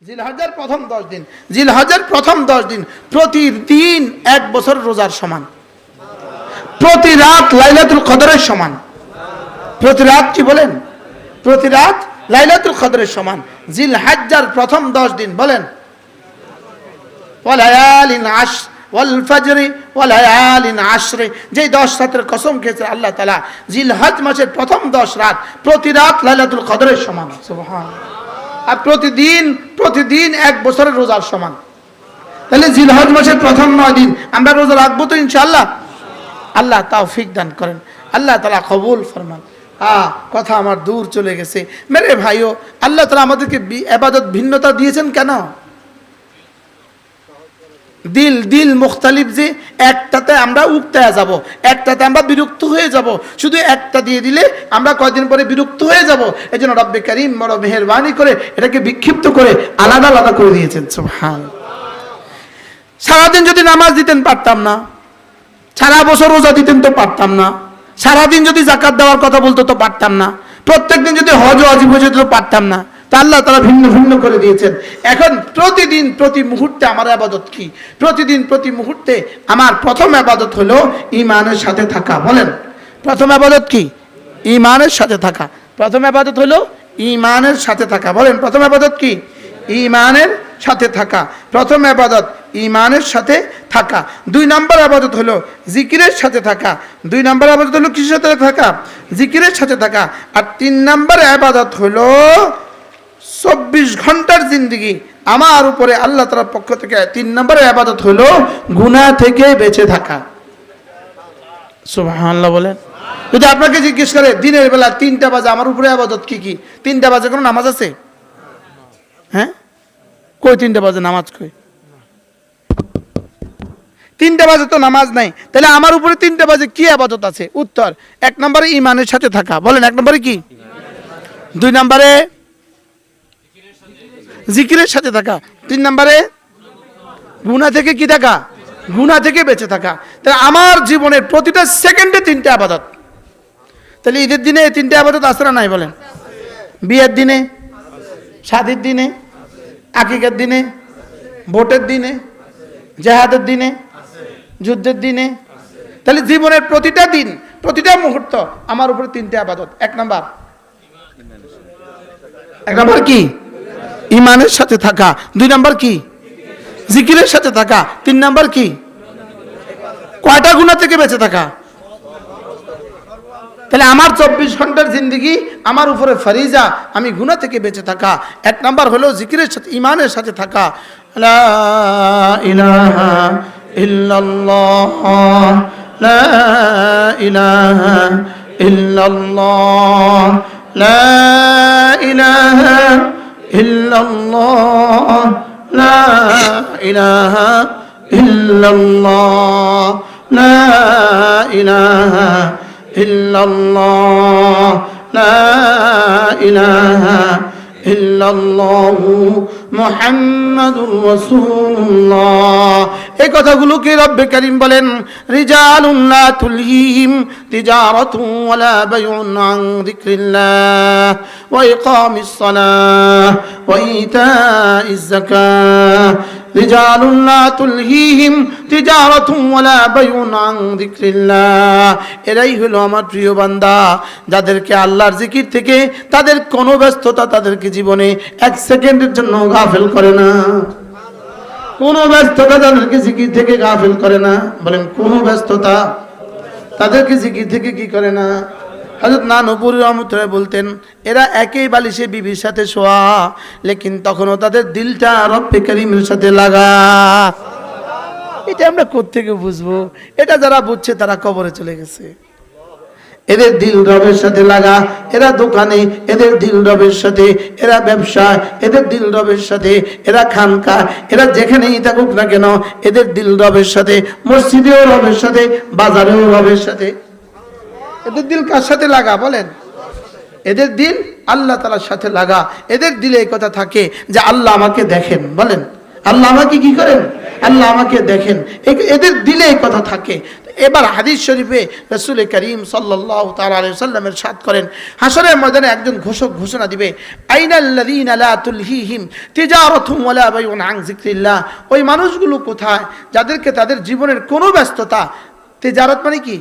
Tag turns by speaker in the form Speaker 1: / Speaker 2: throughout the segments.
Speaker 1: জিলহজের প্রথম 10 দিন, জিলহজের প্রথম 10 দিন প্রতিদিন 1 বছর রোজার সমান, প্রতি রাত লাইলাতুল কদরের সমান। প্রতি রাত কি বলেন? প্রতি রাত লাইলাতুল কদরের সমান। জিলহজ্জার প্রথম 10 দিন বলেন ওয়ালায়ালিন আশর ওয়াল ফজরি ওয়ালায়ালিন আশর, যে 10 রাতের কসম খেয়েছে আল্লাহ তাআলা, জিলহজ মাসের প্রথম 10 রাত প্রতি রাত লাইলাতুল কদরের সমান। সুবহানাল্লাহ। আর প্রতিদিন 1 বছরের রোজার সমান। তাহলে জিলহজ মাসের প্রথম 9 দিন আমরা রোজা রাখবো তো ইনশাআল্লাহ? আল্লাহ তৌফিক দান করেন, আল্লাহ তাআলা কবুল ফরমান। কথা আমার দূর চলে গেছে মেরে ভাইও। আল্লাহ তাআলা আমাদেরকে ইবাদত ভিন্নতা দিয়েছেন কেন? দিল মুখতালিফ, যে একটাতে আমরা উক্তায়া যাব, একটাতে আমরা বিরক্ত হয়ে যাব। শুধু একটা দিয়ে দিলে আমরা কয়েকদিন পরে বিরক্ত হয়ে যাব। এই জন্য রব্বে কারীম বড় মেহেরবানি করে এটাকে বিক্ষিপ্ত করে আলাদা আলাদা করে দিয়েছেন। সুবহানাল্লাহ। সারাদিন যদি নামাজ দিতেন পারতাম না, সারা বছর রোজা দিতেন তো পারতাম না, সারাদিন যদি যাকাত দেওয়ার কথা বলতো তো পারতাম না, প্রত্যেকদিন যদি হজ ওয়াজিব হয়ে যেত তো পারতাম না। তা আল্লাহ তাআলা ভিন্ন ভিন্ন করে দিয়েছেন। এখন প্রতিদিন প্রতি মুহূর্তে আমার ইবাদত কি? প্রতিদিন প্রতি মুহূর্তে আমার প্রথম ইবাদত হলো ঈমানের সাথে থাকা। বলেন প্রথম ইবাদত কি? ঈমানের সাথে থাকা। প্রথম ইবাদত হলো ঈমানের সাথে থাকা। বলেন প্রথম ইবাদত কি? ঈমানের সাথে থাকা। প্রথম ইবাদত ঈমানের সাথে থাকা। 2 নম্বর ইবাদত হলো জিকিরের সাথে থাকা। 2 নম্বর ইবাদত হলো কিসের সাথে থাকা? জিকিরের সাথে থাকা। আর 3 নম্বর ইবাদত হলো 24 ঘন্টার জিন্দেগি আমার উপরে আল্লাহ তাআলার পক্ষ থেকে 3 নম্বর ইবাদত হলো গুনাহ থেকে বেঁচে থাকা। সুবহানাল্লাহ বলেন। যদি আপনাকে জিজ্ঞেস করে দিনের বেলা 3টা বাজে আমার উপরে ইবাদত কি কি? 3টা বাজে কোনো নামাজ আছে? হ্যাঁ, কই 3টা বাজে নামাজ কই? 3টা বাজে তো নামাজ নাই, তাহলে আমার উপরে 3টা বাজে কি ইবাদত আছে? উত্তর 1 নম্বরে ঈমানের সাথে থাকা। বলেন 1 নম্বরে কি? 2 নম্বরে জিকিরের সাথে থাকা। 3 নম্বরে গুনাহ থেকে কি থাকা? গুনাহ থেকে বেঁচে থাকা। তাহলে আমার জীবনের প্রতিটা সেকেন্ডে 3টা ইবাদত। তাহলে ঈদের দিনে 3টা ইবাদত আছে না নাই? বলেন। বিয়ের দিনে, শাদীর দিনে, আকিকার দিনে, ভোটের দিনে, জিহাদের দিনে, যুদ্ধের দিনে। তাহলে জীবনের প্রতিটা দিন প্রতিটা মুহূর্ত আমার উপরে 3টা ইবাদত। 1 নম্বর কি? ঈমানের সাথে থাকা। 2 নম্বর কি? জিকিরের সাথে থাকা। 3 নম্বর কি? কয়টা গুনাহ থেকে বেঁচে থাকা। তাহলে আমার 24 ঘন্টার জিন্দেগি আমার উপরে ফরিজা, আমি গুনাহ থেকে বেঁচে থাকা। 1 নম্বর হলো জিকিরের সাথে ঈমানের সাথে থাকা। লা ইলাহা ইল্লাল্লাহ, লা ইলাহা ইল্লাল্লাহ, লা ইলাহা ইল্লাল্লাহ, লা ইলাহা ইল্লাল্লাহ, লা ইলাহা ইল্লাল্লাহ, লা ইলাহা ইল্লাল্লাহ মুহাম্মাদুর রাসূলুল্লাহ। এই কথাগুলোকে রব্বে কারীম বলেন রিজালুন লা তুলহিহিম তিজারাতুন ওয়ালা বাইউন আন যিকরিল্লাহ ওয়া ইকামিস সালাহ ওয়া ইতাইজ যাকাহ। রিজালুন লা তুলহিহিম তিজারাতুন ওয়ালা বাইউন আন যিকরিল্লাহ। এরাই হলো আমার প্রিয় বান্দা, যাদেরকে আল্লাহর জিকির থেকে তাদের কোনো ব্যস্ততা তাদেরকে জীবনে 1 সেকেন্ডের জন্য গাফেল করে না। কোনো ব্যস্ততা তাদেরকে জিকির থেকে গাফেল করে না। বলেন কোনো ব্যস্ততা তাদেরকে জিকির থেকে কি করে না। হযরত নানুপুরি রহমতুল্লাহ বলতেন এরা একই বালিশে বিবির সাথে শোয়া, লেকিন তখনও তাদের দিলটা রব্বে কারীমের সাথে লাগা। এটা আমরা কোত্থেকে বুঝবো? এটা যারা বুঝছে তারা কবরে চলে গেছে। এদের দিল রবের সাথে লাগা। এরা দোকানে, এদের দিল রবের সাথে। এরা ব্যবসা, এদের দিল রবের সাথে। এরা খানকা, এরা যেখানেই থাকুক না কেন এদের দিল রবের সাথে। মসজিদেও রবের সাথে, বাজারেও রবের সাথে। এদের দিল কার সাথে লাগা? বলেন। এদের দিল আল্লাহ তাআলার সাথে লাগা। এদের দিলে এই কথা থাকে যে আল্লাহ আমাকে দেখেন। বলেন আল্লাহ আমাকে কি করেন? আল্লাহ আমাকে দেখেন। এদের দিলে এই কথা থাকে। এবার হাদিস শরীফে রাসূল করিম সাল্লাল্লাহু তাআলা আলাইহি ওয়াসাল্লাম ইরশাদ করেন, হাসরের ময়দানে একজন ঘোষক ঘোষণা দিবে, আইনাল্লাযীনা লা তুলহিহিম তিজারাতুম ওয়ালা বাইউন আন যিকরিল্লাহ। ওই মানুষগুলো কোথায় যাদেরকে তাদের জীবনের কোনো ব্যস্ততা, তিজারত মানে কি?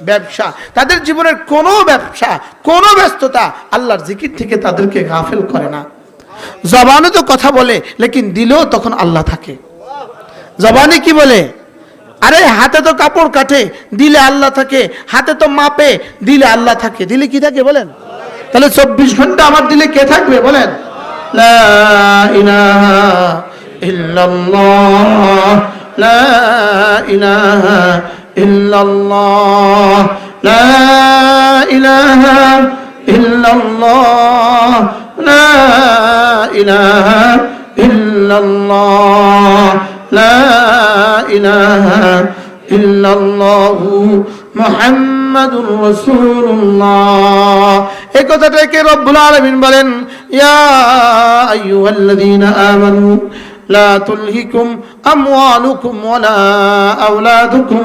Speaker 1: ব্যবসা, তাদের জীবনের কোনো ব্যবসা, কোনো ব্যস্ততা আল্লাহর জিকির থেকে তাদেরকে গাফেল করে না। জবানে তো কথা বলে, লেকিন দিলেও তখন আল্লাহ থাকে। জবানে কি বলে? আরে হাতে তো কাপড় কাটে, দিলে আল্লাহ থাকে। হাতে তো মাপে, দিলে আল্লাহ থাকে। দিলে কি থাকে বলেন? তাহলে 24 ঘন্টা আমার দিলে কে থাকবে বলেন? লা ইলাহা ইল্লাল্লাহ, লা ইলাহা ইল্লাল্লাহ, লা ইলাহা ইল্লাল্লাহ, লা ইলাহা ইল্লাল্লাহ, লা ইলাহা ইল্লাল্লাহু মুহাম্মাদুর রাসূলুল্লাহ। এই কথাটাকে রব্বুল আলামিন বলেন, ইয়া আইয়ুহাল্লাযীনা আমানু লা তুলহিকুম আমওয়ালুকুম ওয়ালা আওলাদুকুম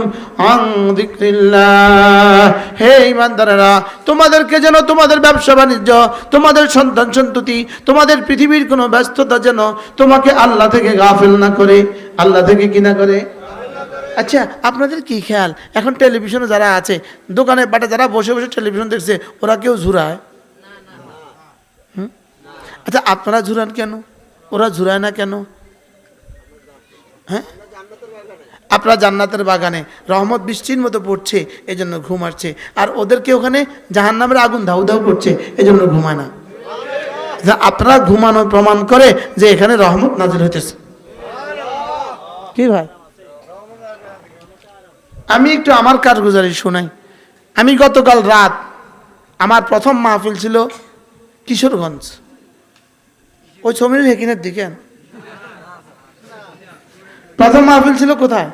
Speaker 1: আন যিকরিল্লাহ। হে ঈমানদারেরা, তোমাদেরকে যেন তোমাদের ব্যবসা বাণিজ্য, তোমাদের সন্তান সন্ততি, তোমাদের পৃথিবীর কোনো ব্যস্ততা যেন তোমাকে আল্লাহ থেকে গাফিল না করে। আল্লাহ থেকে কি না করে? আচ্ছা, আপনাদের কি খেয়াল, এখন টেলিভিশনে যারা আছে, দোকানে বাটে যারা বসে বসে টেলিভিশন দেখছে, ওরা কেউ ঝুরায়? আচ্ছা, আপনারা ঝুরান কেন? ওরা ঝুরায় না কেন? হ্যাঁ, আপনারা জান্নাতের বাগানে রহমত বৃষ্টির মতো পড়ছে, এই জন্য ঘুম আসছে। আর ওদেরকে ওখানে জাহান্নামের আগুন ধাউ ধাউ করছে, এই জন্য ঘুমায় না। আপনারা ঘুমানো প্রমাণ করে যে এখানে রহমত নাজিল হইতেছে। কি ভাই, আমি একটু আমার কারগুজারি শোনাই। আমি গতকাল রাত, আমার প্রথম মাহফিল ছিল কিশোরগঞ্জ, ওই ছমির হেকিনের দিকে। প্রথম মাহফিল ছিল কোথায়?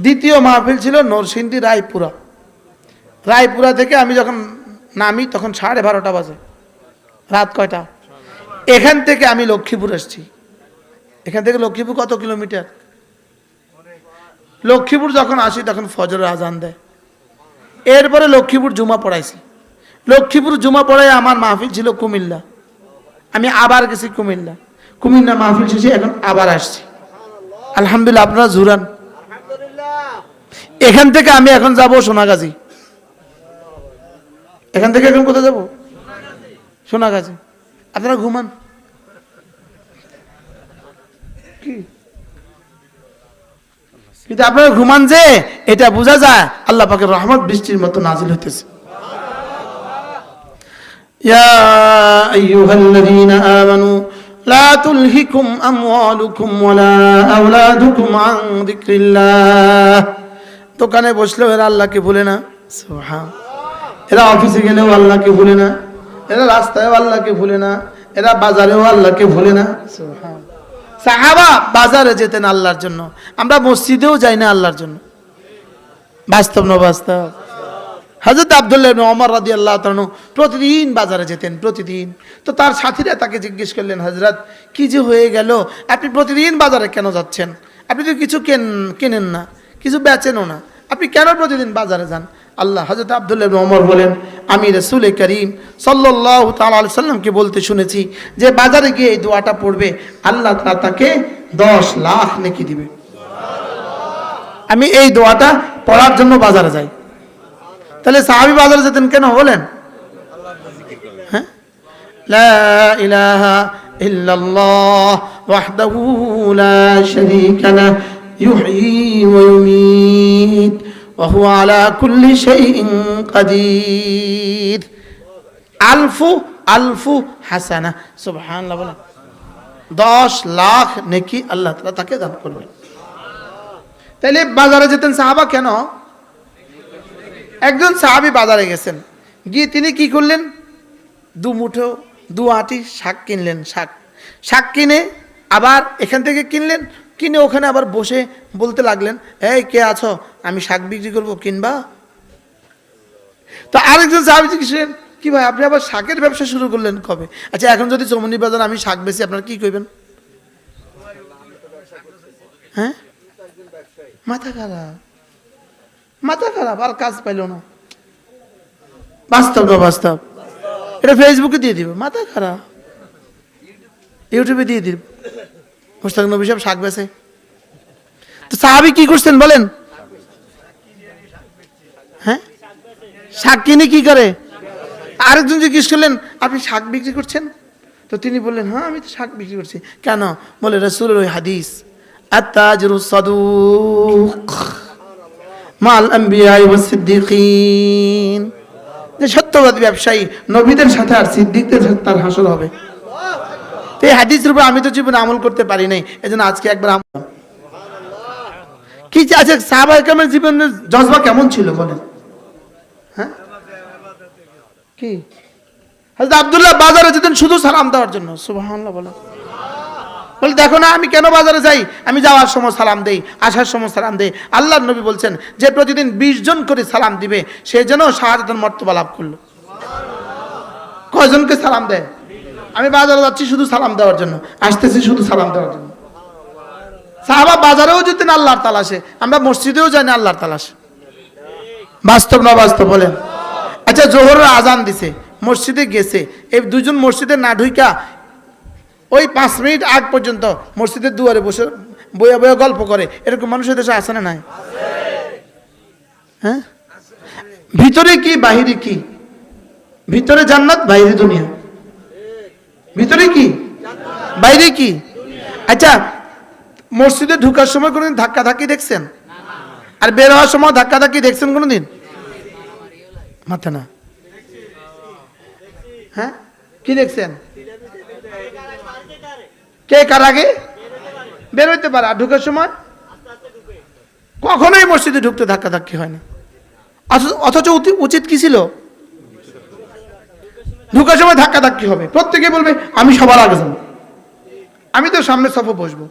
Speaker 1: দ্বিতীয় মাহফিল ছিল নরসিংদী রায়পুরা। রায়পুরা থেকে আমি যখন নামি তখন 12:30 বাজে। রাত কয়টা? এখান থেকে আমি লক্ষ্মীপুর এসেছি। এখান থেকে লক্ষ্মীপুর কত কিলোমিটার? লক্ষ্মীপুর যখন আসি তখন ফজরের আজান দেয়। এরপরে লক্ষ্মীপুর জুমা পড়াইছি। লক্ষ্মীপুর জুমা পড়াই আমার মাহফিল ছিল কুমিল্লা। আমি আবার গেছি কুমিল্লা মাহফিল শেষে এখন আবার আসছি। আলহামদুলিল্লাহ, আপনারা জুরান। এখান থেকে আমি এখন যাব সোনাগাজী। এখান থেকে এখন কোথায় যাব? সোনাগাজী। আপনারা ঘুমান কি? কিন্তু আপনারা ঘুমান যে, এটা বোঝা যায় আল্লাহ পাকের রহমত বৃষ্টির মতো নাজিল হইতেছে। ইয়া আইয়ুহাল্লাযীনা আমানু লা তুলহিকুম আমওয়ালুকুম ওয়ালা আওলাদুকুম আন যিকরিল্লাহ। দোকানে বসলেও এরা আল্লাহকে ভুলে না। সুবহান। এরা অফিসে গেলেও আল্লাহকে ভুলে না, এরা রাস্তায়ও আল্লাহকে ভুলে না, এরা বাজারেও আল্লাহকে ভুলে না। সুবহান। সাহাবা বাজারে যেতেন আল্লাহর জন্য, আমরা মসজিদেও যাই না আল্লাহর জন্য। বাস্তব না বাস্তব? হযরত আব্দুল্লাহ ইবনে ওমর রাদিয়াল্লাহু তাআলা প্রতিদিন বাজারে যেতেন, প্রতিদিন। তো তার সাথীরা তাকে জিজ্ঞেস করলেন, হযরত কি যে হয়ে গেল, আপনি প্রতিদিন বাজারে কেন যাচ্ছেন? আপনি তো কিছু কেনেন না, কিছু বেচেনও না, আপনি কেন প্রতিদিন বাজারে যান? আল্লাহ হযরত আব্দুল্লাহ ইবনে ওমর বলেন, আমি রাসূল করিম সাল্লাল্লাহু তাআলা আলাইহি সাল্লামকে বলতে শুনেছি যে বাজারে গিয়ে এই দোয়াটা পড়বে, আল্লাহ তাআলা তাকে 10 লাখ নেকি দিবে। আমি এই দোয়াটা পড়ার জন্য বাজারে যাই। তাহলে সাহাবী বাজারে যেতেন কেন বলেন? হ্যাঁ, লা ইলাহা ইল্লাল্লাহ ওয়াহদাহু লা শারীকা লাহু ইউহয়ী ওয়া ইউমীত ওয়া হুয়া আলা কুল্লি শাইইন কাদির। আলফু হাসানা। সুবহানাল্লাহ বলেন। 10 লাখ নেকি আল্লাহ তাআলা তাকে দান করবেন। তাহলে বাজারে যেতেন সাহাবা কেন? একজন সাহাবী বাজারে গেছেন, গিয়ে তিনি কি করলেন? 2 মুঠো 2 আঁটি শাক কিনলেন। শাক কিনে আবার এখান থেকে কিনে ওখানে আবার বসে বলতে লাগলেন, এই কে আছো, আমি শাক বিক্রি করবো, কিনবা? তো আরেকজন সাহাবী জিজ্ঞেস করলেন, কি ভাই আপনি আবার শাকের ব্যবসা শুরু করলেন কবে? আচ্ছা, এখন যদি চৌমনি বাজার আমি শাক বেশি, আপনার কি করবেন? হ্যাঁ, মাথা খারাপ। মাথা খারাপ, আর কাজ পাইল না। বাস্তব না বাস্তব? এটা ফেসবুকে দিয়ে দিবে, মাথা খারাপ। ইউটিউবে দিয়ে দিবে, মুশতাক নবী সাহেব শাক বেছে। তো সাহাবী কি করছেন বলেন? হ্যাঁ, শাক কিনে কি করে? আরেকজন জিজ্ঞেস করলেন, আপনি শাক বিক্রি করছেন? তো তিনি বললেন, হ্যাঁ আমি তো শাক বিক্রি করছি। কেন? বলে রাসূলের ওই হাদিস, আত-তাজিরুস সাদুক মাল আম্বিয়া ওয়াস সিদ্দিকিন, যে সত্যবাদী ব্যবসায়ী নবীদের সাথে আর সিদ্দিকদের সাথে তার হাসর হবে। এই হাদিসের উপর আমি তো জীবনে আমল করতে পারি নাই, এজন্য আজকে একবার কি আছে। সাহাবায়ে কেরামের জীবনের জজবা কেমন ছিল বলেন? হ্যাঁ, কি হযরত আব্দুল্লাহ বাজারে যেতেন শুধু সালাম দেওয়ার জন্য। সুবহানাল্লাহ বলেন। বলে দেখো না আমি কেন বাজারে যাই, আমি যাওয়ার সময় সালাম দেই, আসার সময় সালাম দেই। আল্লাহর নবী বলছেন যে প্রতিদিন 20 জন করে সালাম দিবে সে যেন শাহাদাতের মর্তবা লাভ করলো। কয়জনকে সালাম দেয়? আমি বাজারে যাচ্ছি শুধু সালাম দেওয়ার জন্য, আসতেছি শুধু সালাম দেওয়ার জন্য। সাহাবা বাজারেও যেতেন আল্লাহর তালাশে, আমরা মসজিদেও যাই না আল্লাহর তালাশে। বাস্তব না বাস্তব বলেন? আচ্ছা, জোহরের আজান দিছে, মসজিদে গেছে, এই দুইজন মসজিদে না ঢুইকা ওই 5 মিনিট আগ পর্যন্ত মসজিদের দুয়ারে বসে বইয়া বইয়া গল্প করে, এরকম মানুষের দেশে আছে না নাই? হ্যাঁ, ভিতরে কি বাহিরে কি? ভিতরে জান্নাত, বাইরে দুনিয়া। ভিতরে কি, বাইরে কি? আচ্ছা, মসজিদে ঢুকার সময় কোনোদিন ধাক্কা ধাক্কি দেখছেন? আর বের হওয়ার সময় ধাক্কা ধাক্কি দেখছেন কোনোদিন? মাথা না। হ্যাঁ, কি দেখছেন? কে কার আগে বের হইতে পারে, আর ঢুকার সময় কখনোই মসজিদে ঢুকতে ধাক্কা ধাক্কি হয় না। অথচ উচিত কি ছিল? ঢুকার সময় ধাক্কা ধাক্কি হবে, প্রত্যেকে বলবে আমি সবার আগে যাবো, আমি তো সামনের সফে বসবো,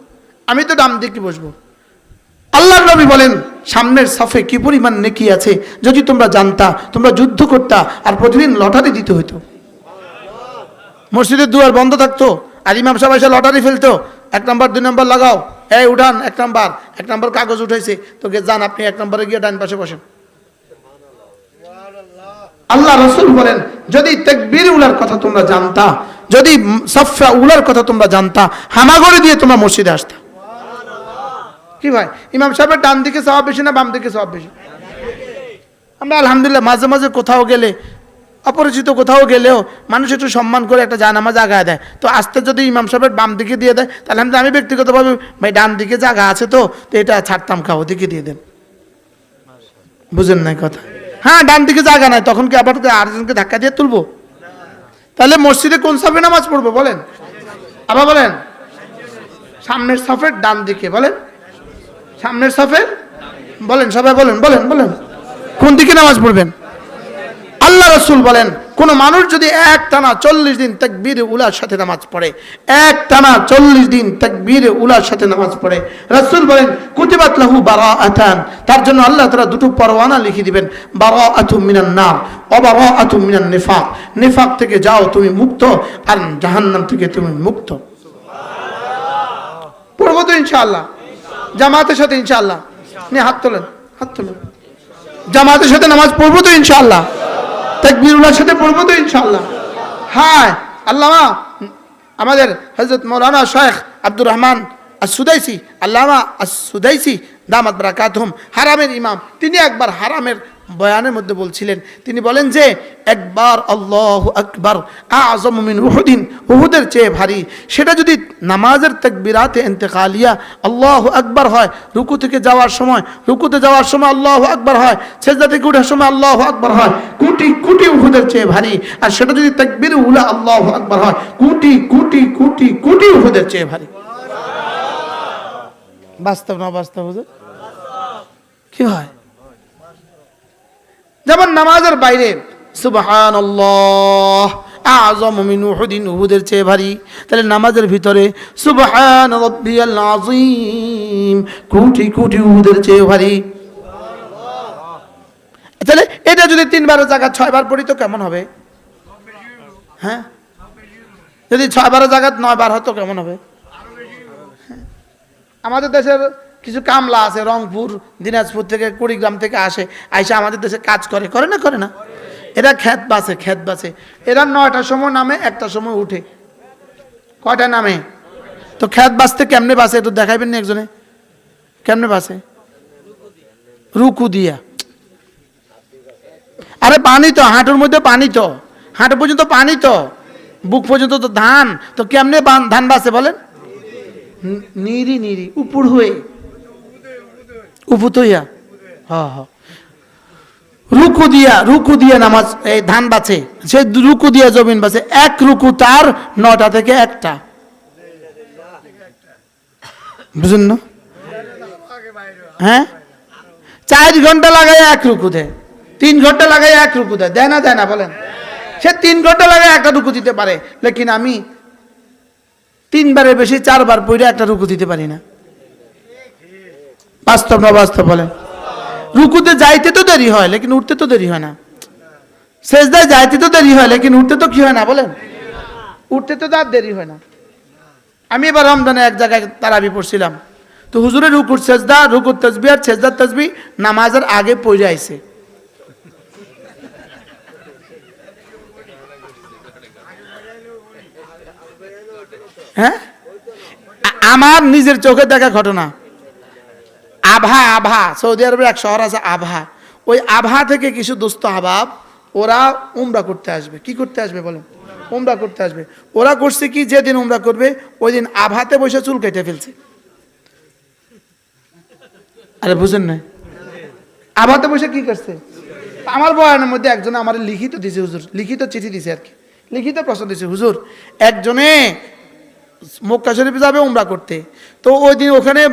Speaker 1: আমি তো ডান দিকে বসবো। আল্লাহর নবী বলেন সামনের সফে কি পরিমাণ নেকি আছে, যদি তোমরা জানতা তোমরা যুদ্ধ করতা আর প্রতিদিন লটারি দিতে হইতো। মসজিদের দুয়ার বন্ধ থাকতো আর ইমাম সাহেব এসে লটারি ফেলতো, 1 নাম্বার 2 নাম্বার লাগাও, এই উঠান 1 নাম্বার কাগজ উঠাইছে, তোকে যান আপনি 1 নম্বরে গিয়ে ডান পাশে বসেন। আল্লাহ রাসূল বলেন যদি তাকবীর উলার কথা তোমরা জানতা, যদি সাফা উলার কথা তোমরা জানতা, হামাগুড়ি দিয়ে তোমরা মসজিদে আসতা। কি ভাই, ইমাম সাহেবের ডান দিকে সওয়াব বেশি না বাম দিকে সওয়াব বেশি? আমরা আলহামদুলিল্লাহ মাঝে মাঝে কোথাও গেলে, অপরিচিত কোথাও গেলেও মানুষ একটু সম্মান করে একটা জানামাজ আগায় দেয়। তো আস্তে যদি ইমাম সাহেবের বাম দিকে দিয়ে দেয়, তাহলে আমি ব্যক্তিগতভাবে ভাই ডান দিকে জায়গা আছে তো এটা ছাড়তাম, খাও দিকে দিয়ে দেন। বুঝেন নাই কথা? হ্যাঁ, ডান দিকে জায়গা নাই, তখন কি আবার আরেকজনকে ধাক্কা দিয়ে তুলবো? তাহলে মসজিদে কোন সাফে নামাজ পড়বো বলেন? আবার বলেন, সামনের সাফের ডান দিকে। বলেন সামনের সাফের, বলেন সবাই বলেন বলেন বলেন কোন দিকে নামাজ পড়বেন? আল্লাহ রাসূল বলেন কোন মানুষ যদি একটানা 40 দিন তাকবীরে উলার সাথে নামাজ পড়ে, একটানা 40 দিন তাকবীরে উলার সাথে নামাজ পড়ে, রাসূল বলেন কুতিবাত লাহু বারাআতান, তার জন্য আল্লাহ তাআলা দুটো পরওয়ানা লিখে দিবেন, বারাআতুম মিনান নার ওয়া বারাআতুম মিনান নিফাক, নিফাক থেকে যাও তুমি মুক্ত, আর জাহান্নাম থেকে তুমি মুক্ত। পড়বো তো ইনশাআল্লাহ, জামাতের সাথে ইনশাআল্লাহ। নিয়ে হাত তোলেন, হাত তোলেন। জামাতের সাথে নামাজ পড়বো তো ইনশাআল্লাহ, তাকবীরুল্লাহর সাথে পড়বো তো ইনশাআল্লাহ। হ্যাঁ, আল্লামা আমাদের হযরত মাওলানা শাইখ আব্দুর রহমান আস-সুদাইসি, আল্লামা আস-সুদাইসি দামাত বারাকাতুহুম, হারামের ইমাম, তিনি একবার হারামের বয়ানের মধ্যে বলছিলেন, তিনি বলেন যে একবার আল্লাহু আকবার আযমু মিন উহুদিন, উহুদের চেয়ে ভারী। সেটা যদি নামাজের তাকবীরাতে ইন্তেকালিয়া আল্লাহু আকবার হয়, রুকু থেকে যাওয়ার সময়, রুকুতে যাওয়ার সময় আল্লাহু আকবার হয়, সিজদা থেকে ওঠার সময় আল্লাহু আকবার হয়, কোটি কোটি উহুদের চেয়ে ভারী। আর সেটা যদি তাকবীর উলা আল্লাহু আকবার হয়, কোটি কোটি কোটি কোটি উহুদের চেয়ে ভারী। বাস্তব না বাস্তব হুজুর? কি হয়? যেমন নামাজের বাইরে সুবহানাল্লাহ আযমু মিন উহুদিন, উহুদের চেয়ে ভারী। তাহলে নামাজের ভিতরে সুবহান রাব্বিয়াল আযীম, কোটি কোটি উহুদের চেয়ে ভারী। তাহলে এটা যদি 3 বারের জায়গা 6 বার পড়ি তো কেমন হবে? হ্যাঁ, যদি 6 বারের জায়গা 9 বার হতো কেমন হবে? আমাদের দেশের কিছু কামলা আছে রংপুর, দিনাজপুর থেকে, কুড়িগ্রাম থেকে আসে, আইসা আমাদের দেশে কাজ করে, করে না? এরা খেত বাসে, এরা 9টার সময় নামে, 1টার সময় উঠে। কয়টা নামে? তো খেত বাসতে কেমনে বাসে একটু দেখাইবেন না একজনে, কেমনে বাসে? রুকু দিয়া। আরে পানি তো, হাঁটুর মধ্যে পানি তো, হাঁটু পর্যন্ত পানি তো, বুক পর্যন্ত তো ধান, তো কেমনে ধান বাসে বলেন? নিরি উপর হয়ে, উপতইয়া, রুকু দিয়া নামাজ, এই ধান বাঁচে, সে রুকু দিয়া জমিন বাঁচে। 1 রুকু তার 9টা থেকে 1টা, বুঝুন না? হ্যাঁ, 4 ঘন্টা লাগাই 1 রুকু দেয়, 3 ঘন্টা লাগাই 1 রুকু দেয়, দেয় না বলেন? সে 3 ঘন্টা লাগাই 1টা রুকু দিতে পারে, লেকিন আমি 3 বারের বেশি 4 বার পড়ে 1টা রুকু দিতে পারি না। বাস্তব না বাস্তব বলেন? রুকুতে যাইতে তো দেরি হয়, লেকিন উঠতে তো দেরি হয় না। সেজদায় যাইতে তো দেরি হয়, লেকিন উঠতে তো কি হয় না বলেন? উঠতে তো তার দেরি হয় না। আমি এবার রমজানে এক জায়গায় তারাবি পড়ছিলাম, তো হুজুরের রুকুর সেজদা, রুকুর তাসবিহ আর সেজদার তাসবিহ নামাজের আগে পড়ে আইছে। হ্যাঁ, আমার নিজের চোখে দেখা ঘটনা। আভা, সৌদি আরবের এক শহর আছে আভা, ওই আভা থেকে কিছু দোস্ত আহবাব, ওরা উমরা করতে আসবে। কি করতে আসবে বলেন? উমরা করতে আসবে। ওরা করছে কি, যেদিন উমরা করবে ওই দিন আভাতে বসে চুল কেটে ফেলছে। আরে বুঝেন না? আভাতে বসে কি করছে? আমার বয়ানের মধ্যে একজনে আমার লিখিত দিছে, হুজুর লিখিত চিঠি দিছে, আর কি লিখিত প্রশ্ন দিছে, হুজুর একজনে মক্কা শরীফে যাবে উমরা করতে, তো ওই দিন ওখানে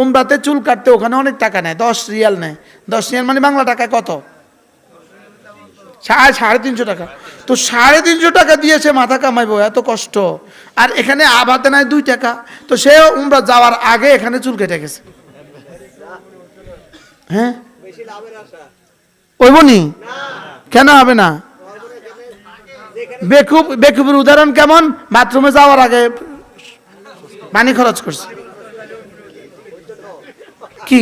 Speaker 1: উমরাতে চুল কাটতে ওখানে অনেক টাকা নেয়, 10 রিয়াল নেয়। 10 রিয়াল মানে বাংলা টাকায় কত? 350 টাকা। তো 350 টাকা দিয়ে সে মাথা কামাইবো, এত কষ্ট, আর এখানে আবাতে নেয় 2 টাকা। তো সে উমরা যাওয়ার আগে এখানে চুল কেটে গেছে। হ্যাঁ, ওইবনি কেন হবে না? বেকুবের উদাহরণ কেমন? বাথরুমে যাওয়ার আগে পানি খরচ করছে। কি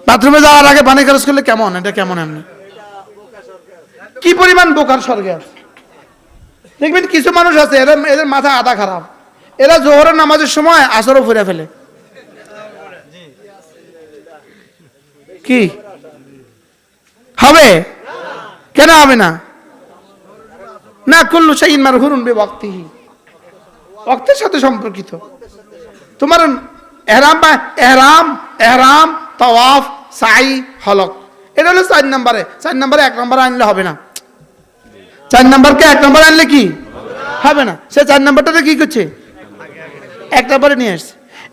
Speaker 1: বাথরুমে যাওয়ার আগে পানি খরচ করলে কেমন? এটা কেমন? এমনি কি পরিমাণ বোকার স্বর্গে আছে দেখবেন। কিছু মানুষ আছে এদের মাথা আধা খারাপ, এরা জোহরের নামাজের সময় আসরও ফুরে ফেলে। কি হবে? কেন হবে না? না, কুল্লু শাইইন মারহুরুন বিওয়াক্তিহি, ওয়াক্তের সাথে সম্পর্কিত। তোমার এহরাম, তাওয়াফ, সাই, হলক, এটা হলো 4 নম্বরে। 4 নম্বরে 1 নম্বর আনলে হবে না। 4 নম্বরকে 1 নম্বর আনলে কি হবে না? সে 4 নম্বরটাতে কি করছে? 1 নম্বরে নিয়ে আসছে।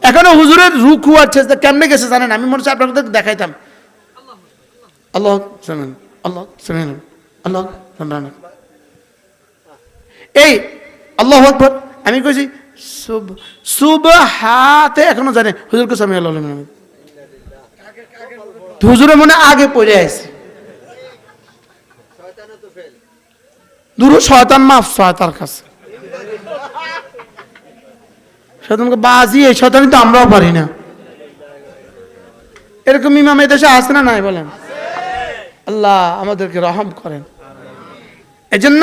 Speaker 1: এখনো হুজুরের রুকু আর সেজদা কেমনে গেছে জানেন? আমি মনে হচ্ছে আপনাদের দেখাইতাম। আল্লাহ সামিন, আল্লাহ সামিন, আল্লাহ সামিন, এই আল্লাহু আকবার। আমি কইছি সুবহাতে, এখনো জানে হুজুরকে সামি আল্লাহ, হুজুরের মনে আগে পড়ে আছে। দুরু শয়তান মাফ শয়তার কাছে, শয়তানকে বাজি, এই শয়তানি তো আমরাও পারি না। এরকম ইমাম এই দেশে আছে না নাই বলেন? আল্লাহ আমাদেরকে রহম করেন। এজন্য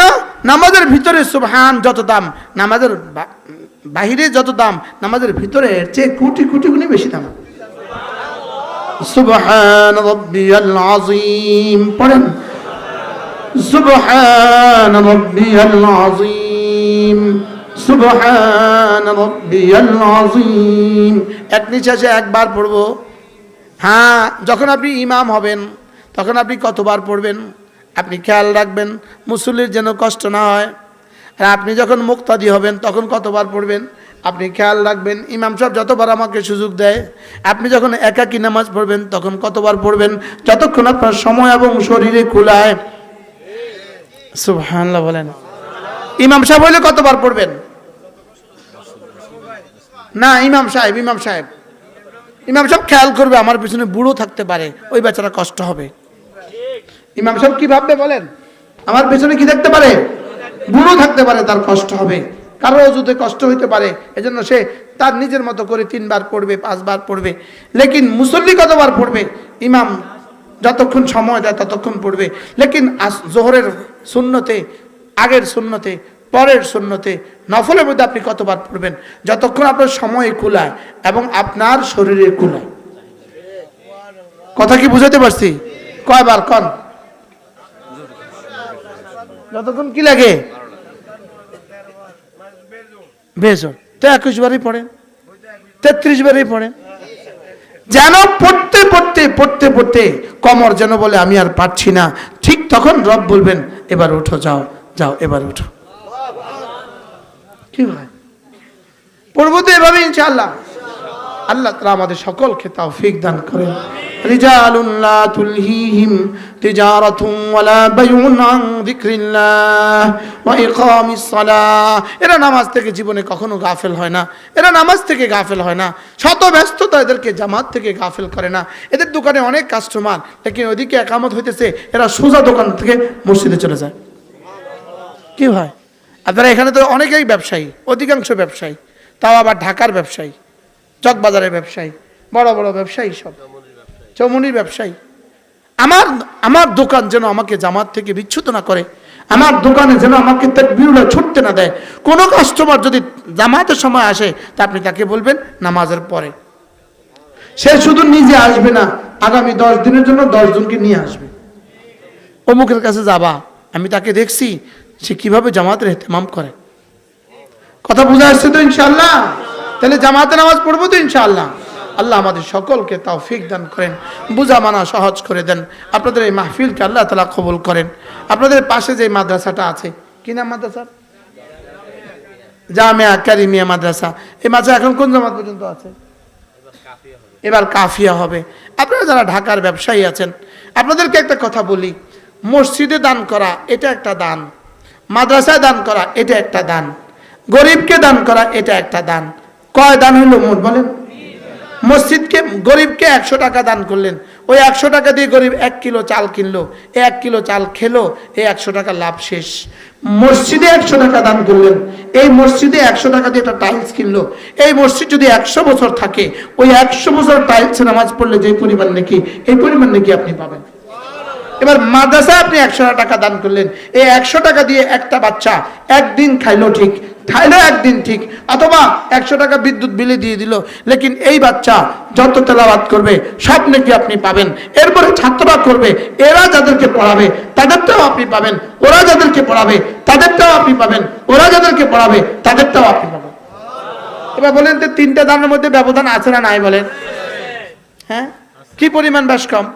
Speaker 1: নামাজের ভিতরে সুবহান যত দাম, নামাজের বাহিরে যত দাম, নামাজের ভিতরে এর চেয়ে কোটি কোটি গুণে বেশি দাম। সুবহান রাব্বিয়াল আযীম পড়েন, সুবহান রাব্বিয়াল আযীম, সুবহান রাব্বিয়াল আযীম। এক নিঃশ্বাসে একবার পড়বো। হ্যাঁ, যখন আপনি ইমাম হবেন তখন আপনি কতবার পড়বেন আপনি খেয়াল রাখবেন, মুসল্লির যেন কষ্ট না হয়। আর আপনি যখন মুক্তাদি হবেন তখন কতবার পড়বেন আপনি খেয়াল রাখবেন। ইমাম সাহেব যতবার আমাকে সুযোগ দেয়, আপনি যখন একাকী নামাজ পড়বেন তখন কতবার পড়বেন, যতক্ষণ আপনার সময় এবং শরীরে কুলায়। সুবহানাল্লাহ বলেন। ইমাম সাহেব হইলে কতবার পড়বেন? না, ইমাম সাহেব খেয়াল করবে আমার পিছনে বুড়ো থাকতে পারে, ওই বেচারা কষ্ট হবে। ইমাম সাহেব কি ভাববে বলেন? আমার পেছনে কি থাকতে পারে? বুড়ো থাকতে পারে, তার কষ্ট হবে। কারো অজুতে কষ্ট হইতে পারে, এজন্য সে তার নিজের মতো করে 3 বার পড়বে, 5 বার পড়বে। লেকিন মুসল্লি কতবার পড়বে? ইমাম যতক্ষণ সময় দেয় ততক্ষণ পড়বে। লেকিন জোহরের সুন্নতে, আগের সুন্নতে, পরের সুন্নতে, নফলের মধ্যে আপনি কতবার পড়বেন? যতক্ষণ আপনার সময় কুলায় এবং আপনার শরীরে কুলায়। কথা কি বুঝাতে পারছি? কয়বার কন? যতক্ষণ কি লাগে? বেজোর তো 21 বারই পড়েন, 33 বারই পড়েন, যেন পড়তে পড়তে পড়তে পড়তে কমর যেন বলে আমি আর পারছি না। ঠিক তখন রব বলবেন এবার উঠো, যাও যাও, এবার উঠো। কি হয়? পড়বো তো এভাবে ইনশাআল্লাহ। আল্লাহ তাআলা আমাদের সকলকে তৌফিক দান করেন। রিজালুন লা তুলহিহিম তিজারাতুন ওয়ালা বাইউন আন যিকরিল্লাহ ওয়া ইকামিস সালাহ। এরা নামাজ থেকে জীবনে কখনো গাফেল হয় না, এরা নামাজ থেকে গাফেল হয় না। শত ব্যস্ততা এদেরকে জামাত থেকে গাফেল করে না। এদের দোকানে অনেক কাস্টমার, লেকিন ওদিকে একামত হইতেছে, এরা সোজা দোকান থেকে মসজিদে চলে যায়। কি হয়? আপনারা এখানে তো অনেকেই ব্যবসায়ী, অধিকাংশ ব্যবসায়ী, তাও আবার ঢাকার ব্যবসায়ী, চকবাজারের ব্যবসায়ী, বড় বড় ব্যবসায়ী, সব চৌমুনির ব্যবসায়ী। আমার দোকান যেন আমাকে জামাত থেকে বিচ্যুত না করে, আমার দোকানে যেন আমাকে তাকবীরুল্লাহ ছুটতে না দেয়। কোনো কাস্টমার যদি জামাতের সময় আসে তা আপনি তাকে বলবেন নামাজের পরে। সে শুধু নিজে আসবে না, আগামী 10 দিনের জন্য 10 জনকে নিয়ে আসবে। অমুকের কাছে যাবা, আমি তাকে দেখছি সে কিভাবে জামাতের ইহতিমাম করে। কথা বুঝা আসছে তো ইনশাআল্লাহ? তাহলে জামাতে নামাজ পড়বো তো ইনশাআল্লাহ। আল্লাহ আমাদের সকলকে তৌফিক দান করেন, বুঝা মানা সহজ করে দেন। আপনাদের এই মাহফিলকে আল্লাহ তাআলা কবুল করেন। আপনাদের পাশে যে মাদ্রাসাটা আছে, কি নাম মাদ্রাসা? জামিয়া কারিমিয়া মাদ্রাসা। এই মাদ্রাসা এখন কোন জামাত পর্যন্ত আছে? এবার কাফিয়া হবে। আপনারা যারা ঢাকার ব্যবসায়ী আছেন, আপনাদেরকে একটা কথা বলি, মসজিদে দান করা এটা একটা দান, মাদ্রাসায় দান করা এটা একটা দান, গরিবকে দান করা এটা একটা দান। কয় দান হইল মোট বলেন? মসজিদকে, গরিবকে 100 টাকা দান করলেন, ওই 100 টাকা দিয়ে গরিব 1 কিলো চাল কিনলো, 1 কিলো চাল খেলো, এই 100 টাকা লাভ শেষ। মসজিদে 100 টাকা দান করলেন, এই মসজিদে 100 টাকা দিয়ে একটা টাইলস কিনলো। এই মসজিদ যদি 100 বছর থাকে, ওই 100 বছর টাইলসে নামাজ পড়লে যে পরিমাণ নাকি, এই পরিমাণ নাকি আপনি পাবেন। এবার মাদ্রাসায় আপনি 100 টাকা দান করলেন, এই 100 টাকা দিয়ে একটা বাচ্চা একদিন খাইলো, ঠিক খাইলো একদিন ঠিক, অথবা 100 টাকা বিদ্যুৎ বিলে দিয়ে দিল, লেকিন এই বাচ্চা যত তেলাওয়াত করবে সব নাকি আপনি পাবেন। এরপরে ছাত্ররা করবে, এরা যাদেরকে পড়াবে তাদেরটাও আপনি পাবেন, ওরা যাদেরকে পড়াবে তাদেরটাও আপনি পাবেন, ওরা যাদেরকে পড়াবে তাদেরটাও আপনি পাবেন। এবার বলেন তো 3টা দানের মধ্যে ব্যবধান আছে না নাই বলেন? হ্যাঁ, কি পরিমাণ বেশ কম?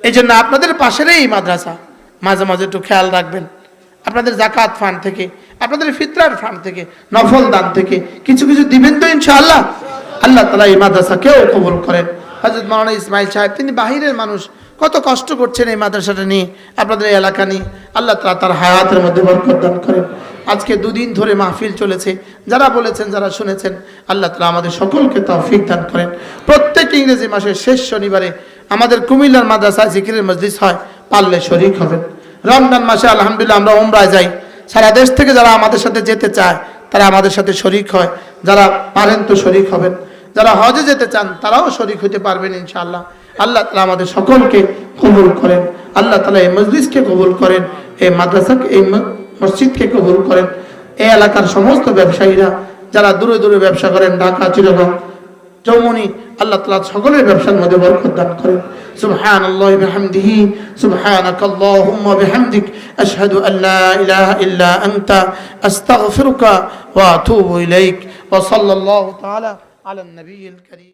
Speaker 1: এই জন্য আপনাদের পাশের এই মাদ্রাসা মাঝে মাঝে একটু খেয়াল রাখবেন। আপনাদের জাকাত ফান্ড থেকে, আপনাদের ফিতরার ফান্ড থেকে, নফল দান থেকে কিছু কিছু দিবেন তো ইনশাআল্লাহ। আল্লাহ তাআলা এই মাদ্রাসাকেও কবুল করেন। হযরত মাওলানা ইসমাইল সাহেব, তিনি বাহিরের মানুষ, কত কষ্ট করছেন এই মাদ্রাসাটা নিয়ে, আপনাদের এই এলাকা নিয়ে। আল্লাহ তাআলা তার হায়াতের মধ্যে বরকত দান করেন। আজকে 2 দিন ধরে মাহফিল চলেছে, যারা বলেছেন, যারা শুনেছেন, আল্লাহ তাআলা আমাদের সকলকে তৌফিক দান করেন। প্রত্যেক ইংরেজি মাসের শেষ শনিবারে আমাদের কুমিল্লার মাদ্রাসায় জিকিরের মজলিস হয়, পারলে শরীক হবেন। রমজান মাসে আলহামদুলিল্লাহ আমরা উমরায় যাই, সারা দেশ থেকে যারা আমাদের সাথে যেতে চায় তারা আমাদের সাথে শরীক হয়। যারা পারেন তো শরীক হবেন, যারা হজে যেতে চান তারাও শরীক হতে পারবেন ইনশাআল্লাহ। আল্লাহ তাআলা আমাদের সকলকে কবুল করেন। আল্লাহ তাআলা এই মজলিসকে কবুল করেন, এই মাদ্রাসাকে, এই মসজিদকে কবুল করেন। এই এলাকার সমস্ত ব্যবসায়ীরা যারা দূরে দূরে ব্যবসা করেন, ঢাকা, চিটাগং, চৌমনি, আল্লাহ তাআলা সকলের ব্যবসার মধ্যে বরকত দান করেন। সুবহানাল্লাহি বিহামদিহি, সুবহানাকাল্লাহুম্মা বিহামদিক, আশহাদু আল্লা ইলাহা ইল্লা আনতা, আস্তাগফিরুকা ওয়া আতুবু ইলাইক, ওয়া সাল্লাল্লাহু তাআলা আলা নবিয়্যিল কারীম।